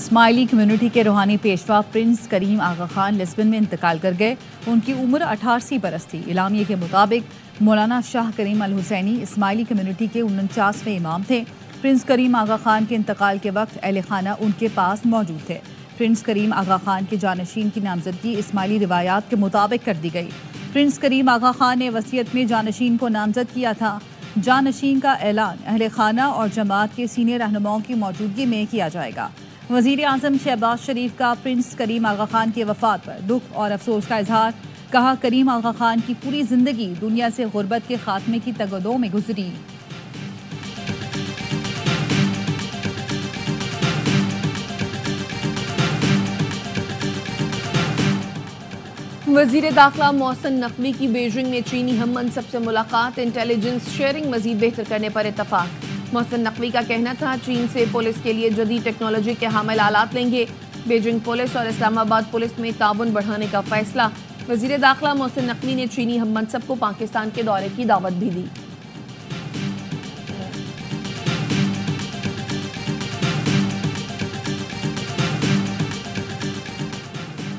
اسماعیلی community کے روحانی پیشوا پرنس کریم آغا خان لسبن میں انتقال کر گئے. ان کی عمر 88 برس تھی. اعلامیے کے مطابق مولانا شاہ کریم الحسینی اسماعیلی کمیونٹی کے 49ویں امام تھے. پرنس کریم آغا خان کے انتقال کے وقت اہل خانہ ان کے پاس موجود تھے. پرنس کریم آغا خان کے جانشین کی نامزدگی اسماعیلی روایات کے مطابق کر دی گئی. پرنس کریم آغا خان نے وصیت میں جانشین کو نامزد کیا تھا. جانشین کا اعلان اہل خانہ اور جماعت کے سینئر رہنماؤں کی موجودگی میں کیا جائے گا. وزیر اعظم شہباز شریف کا پرنس کریم آغا خان کی وفات پر دکھ اور افسوس کا اظہار. کہا کریم آغا خان کی پوری زندگی دنیا سے غربت کے خاتمے کی تگدو میں گزری. وزیر داخلہ محسن نقوی کی بیجنگ میں چینی ہم منصب سے ملاقات. انٹیلیجنس شیئرنگ مزید بہتر کرنے پر اتفاق. محسن نقوی کا کہنا تھا چین سے پولیس کے لیے جدید ٹیکنالوجی کے حامل آلات لیں گے. بیجنگ پولیس اور اسلام آباد پولیس میں تعاون بڑھانے کا فیصلہ. وزیر داخلہ محسن نقوی نے چینی ہم منصب کو پاکستان کے دورے کی دعوت بھی دی.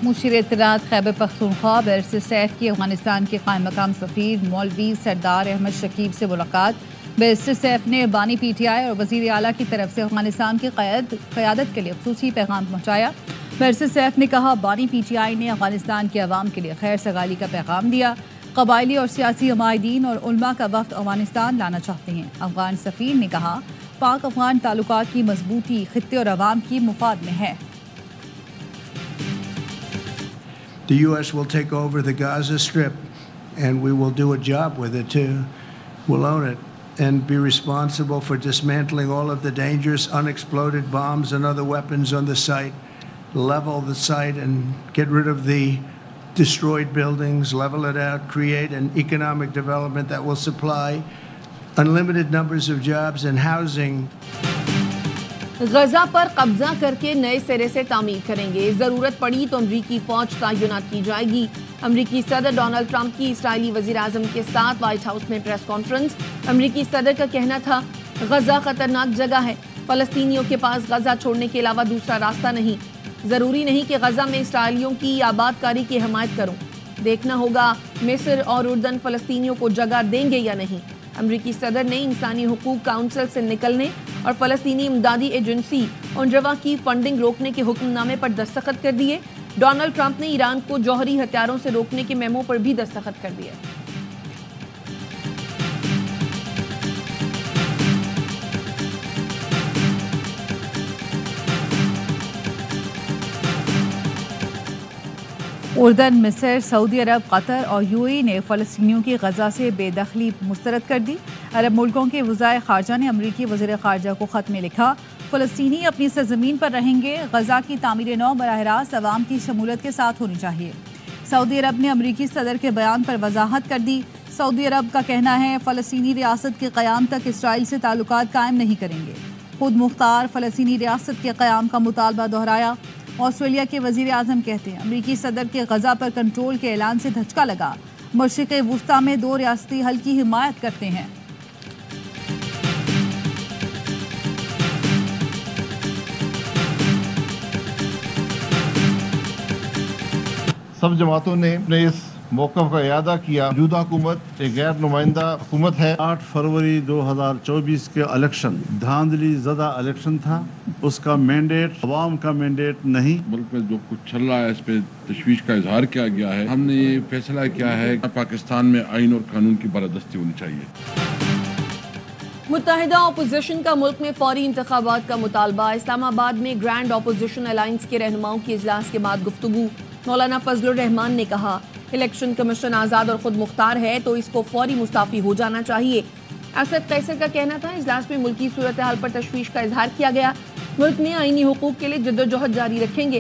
مشیر اطلاعات خیبر پختونخوا برس سیف کی افغانستان کے قائم مقام سفیر مولوی سردار احمد شکیب سے ملاقات. برسٹر سیف نے بانی پی ٹی آئی اور وزیر اعلیٰ کی طرف سے افغانستان کی قیادت کے لیے خصوصی پیغام پہنچایا. برسٹر سیف نے کہا بانی پی ٹی آئی نے افغانستان کے عوام کے لیے خیر سگالی کا پیغام دیا. قبائلی اور سیاسی عمائدین اور علماء کا وفد افغانستان لانا چاہتے ہیں. افغان سفیر نے کہا پاک افغان تعلقات کی مضبوطی خطے اور عوام کی مفاد میں ہے. The U.S. will take over the Gaza Strip, and we will do a job with it too. We'll own it and be responsible for dismantling all of the dangerous unexploded bombs and other weapons on the site, level the site and get rid of the destroyed buildings, level it out, create an economic development that will supply unlimited numbers of jobs and housing. Gaza پر قبضہ کر کے نئے سرے سے تعمیر کریں گے. ضرورت پڑی تو امریکی فوج تعینات کی جائے گی. امریکی صدر ڈونلڈ ٹرمپ کی اسرائیلی وزیر اعظم کے ساتھ وائٹ ہاؤس میں پریس کانفرنس. امریکی صدر کا کہنا تھا غزہ خطرناک جگہ ہے. فلسطینیوں کے پاس غزہ چھوڑنے کے علاوہ دوسرا راستہ نہیں. ضروری نہیں کہ غزہ میں اسرائیلیوں کی آباد کاری کی حمایت کروں. دیکھنا ہوگا مصر اور اردن فلسطینیوں کو جگہ دیں گے یا نہیں. امریکی صدر نے انسانی حقوق کونسل سے نکلنے اور فلسطینی امدادی ایجنسی اونروا کی فنڈنگ روکنے کے حکم نامے پر دستخط کر دیے. ڈونلڈ ٹرمپ نے ایران کو جوہری ہتھیاروں سے روکنے کے میمو پر بھی دستخط کر دیے. اردن، مصر، سعودی عرب، قطر اور یو اے ای نے فلسطینیوں کی غزہ سے بے دخلی مسترد کر دی. عرب ملکوں کے وزرائے خارجہ نے امریکی وزیر خارجہ کو خط میں لکھا فلسطینی اپنی سرزمین پر رہیں گے. غزہ کی تعمیر نو براہ راست عوام کی شمولیت کے ساتھ ہونی چاہیے. سعودی عرب نے امریکی صدر کے بیان پر وضاحت کر دی. سعودی عرب کا کہنا ہے فلسطینی ریاست کے قیام تک اسرائیل سے تعلقات قائم نہیں کریں گے. خود مختار فلسطینی ریاست کے قیام کا مطالبہ دہرایا. آسٹریلیا کے وزیر اعظم کہتے ہیں امریکی صدر کے غزہ پر کنٹرول کے اعلان سے دھچکا لگا. مشرق وسطیٰ میں دو ریاستی حل کی حمایت کرتے ہیں. سب جماعتوں نے اپنے اس موقف کا اعادہ کیا. موجودہ حکومت ایک غیر نمائندہ حکومت ہے. 8 فروری 2024 کے الیکشن دھاندلی زدہ الیکشن تھا. اس کا مینڈیٹ عوام کا مینڈیٹ نہیں. ملک میں جو کچھ چل رہا ہے اس پہ تشویش کا اظہار کیا گیا ہے. ہم نے یہ فیصلہ کیا ہے کہ پاکستان میں آئین اور قانون کی بالادستی ہونی چاہیے. متحدہ اپوزیشن کا ملک میں فوری انتخابات کا مطالبہ. اسلام آباد میں گرینڈ اپوزیشن الائنس کے رہنماؤں کی اجلاس کے بعد گفتگو. مولانا فضل الرحمان نے کہا الیکشن کمیشن آزاد اور خود مختار ہے تو اس کو فوری مستعفی ہو جانا چاہیے. اسد قیصر کا کہنا تھا اجلاس میں ملکی صورتحال پر تشویش کا اظہار کیا گیا. ملک میں آئینی حقوق کے لیے جدوجہد جاری رکھیں گے.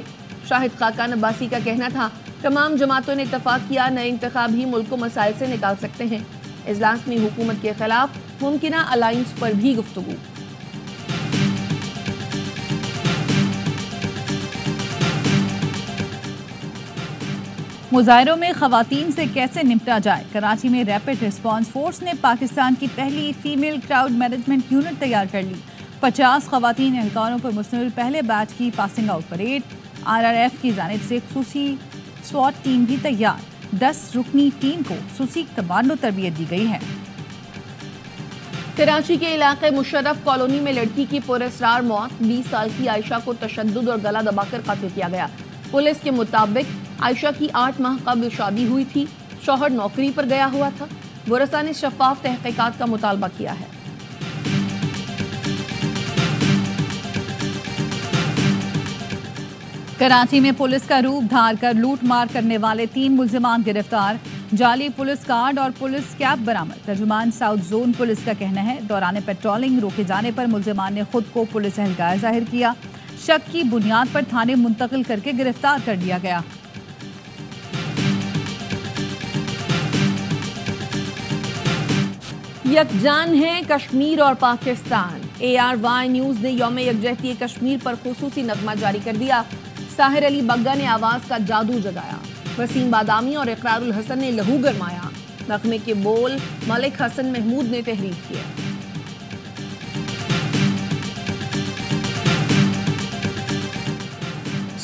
شاہد خاقان عباسی کا کہنا تھا تمام جماعتوں نے اتفاق کیا نئے انتخاب ہی ملک کو مسائل سے نکال سکتے ہیں. اجلاس میں حکومت کے خلاف ممکنہ الائنس پر بھی گفتگو. مظاہروں میں خواتین سے کیسے نمٹا جائے. کراچی میں ریپڈ ریسپانس فورس نے پاکستان کی پہلی فیمیل کراؤڈ مینجمنٹ یونٹ تیار کر لی. 50 خواتین اہلکاروں پر مشتمل پہلے بیچ کی پاسنگ آؤٹ پریڈ. RRF کی جانب سے خصوصی سوات ٹیم بھی تیار. 10 رکنی ٹیم کو خصوصی کمانڈو تربیت دی گئی ہے. کراچی کے علاقے مشرف کالونی میں لڑکی کی پراسرار موت. 20 سال کی عائشہ کو تشدد اور گلا دبا کر قتل کیا گیا. پولیس کے مطابق عائشہ کی 8 ماہ قبل شادی ہوئی تھی. شوہر نوکری پر گیا ہوا تھا. ورثاء نے شفاف تحقیقات کا مطالبہ کیا ہے. کراچی میں پولیس کا روپ دھار کر لوٹ مار کرنے والے 3 ملزمان گرفتار. جعلی پولیس کارڈ اور پولیس کیپ برآمد. ترجمان ساؤتھ زون پولیس کا کہنا ہے دوران پیٹرولنگ روکے جانے پر ملزمان نے خود کو پولیس اہلکار ظاہر کیا. شک کی بنیاد پر تھانے منتقل کر کے گرفتار کر لیا گیا. یکجان ہے کشمیر اور پاکستان. ARY نیوز نے یوم یکجہتی کشمیر پر خصوصی نغمہ جاری کر دیا. ساحر علی بگا نے آواز کا جادو جگایا. وسیم بادامی اور اقرار الحسن نے لہو گرمایا. نغمے کے بول ملک حسن محمود نے تحریر کیا.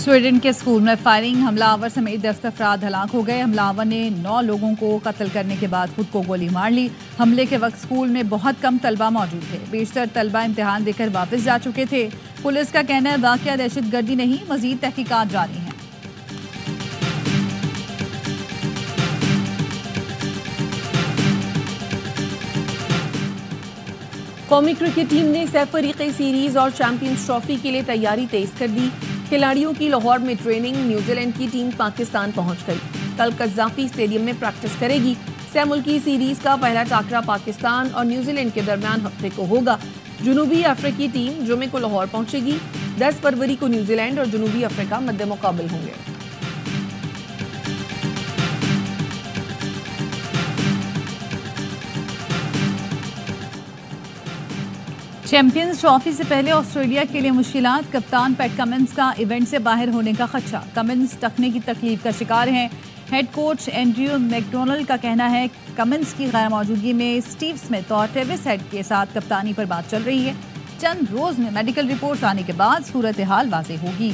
سویڈن کے اسکول میں فائرنگ. حملہ آور سمیت 10 افراد ہلاک ہو گئے. حملہ آور نے 9 لوگوں کو قتل کرنے کے بعد خود کو گولی مار لی. حملے کے وقت اسکول میں بہت کم طلبہ موجود تھے. بیشتر طلبہ امتحان دے کر واپس جا چکے تھے. پولیس کا کہنا ہے واقعہ دہشت گردی نہیں، مزید تحقیقات جاری ہیں. قومی کرکٹ ٹیم نے سیف افریقی سیریز اور چیمپئنز ٹرافی کے لیے تیاری تیز کر دی. کھلاڑیوں کی لاہور میں ٹریننگ. نیوزی لینڈ کی ٹیم پاکستان پہنچ گئی. کل قذافی اسٹیڈیم میں پریکٹس کرے گی. سہ ملکی سیریز کا پہلا ٹاکرا پاکستان اور نیوزی لینڈ کے درمیان ہفتے کو ہوگا. جنوبی افریقی ٹیم جمعے کو لاہور پہنچے گی. 10 فروری کو نیوزی لینڈ اور جنوبی افریقہ مد مقابل ہوں گے. چیمپئنز ٹرافی سے پہلے آسٹریلیا کے لیے مشکلات. کپتان پیٹ کمنس کا ایونٹ سے باہر ہونے کا خدشہ. کمنس ٹخنے کی تکلیف کا شکار ہیں. ہیڈ کوچ اینڈریو میکڈونلڈ کا کہنا ہے کمنس کی غیر موجودگی میں اسٹیو سمتھ اور ٹریوس ہیڈ کے ساتھ کپتانی پر بات چل رہی ہے. چند روز میں میڈیکل رپورٹس آنے کے بعد صورتحال واضح ہوگی.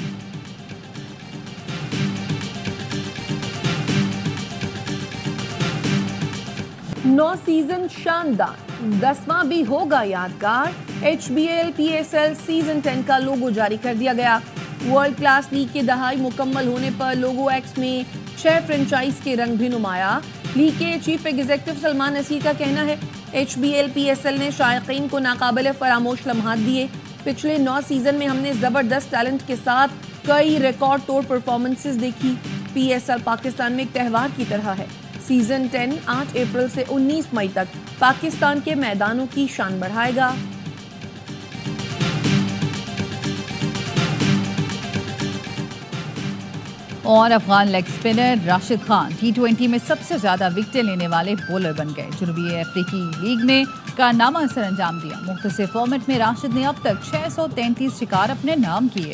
نو سیزن شاندار، 10واں بھی ہوگا یادگار. HBL PSL سیزن 10 کا لوگو جاری کر دیا گیا. ورلڈ کلاس لیگ کی دہائی مکمل ہونے پر لوگو ایکس میں 6 فرنچائز کے رنگ بھی نمایاں. لیگ کے چیف ایگزیکٹو سلمان نصیر کا کہنا ہے HBL PSL نے شائقین کو ناقابل فراموش لمحات دیے. پچھلے 9 سیزن میں ہم نے زبردست ٹیلنٹ کے ساتھ کئی ریکارڈ توڑ پرفارمنسز دیکھی. PSL پاکستان میں ایک تہوار کی طرح ہے. سیزن 10 8 اپریل سے 19 مئی تک پاکستان کے میدانوں کی شان بڑھائے گا. اور Afghan leg spinner Rashid Khan T20 میں سب سے زیادہ وکٹیں لینے والے بولر بن گئے. جنوبی افریقی لیگ میں کارنامہ سر انجام دیا. مختصر فارمیٹ میں راشد نے اب تک 633 شکار اپنے نام کیے.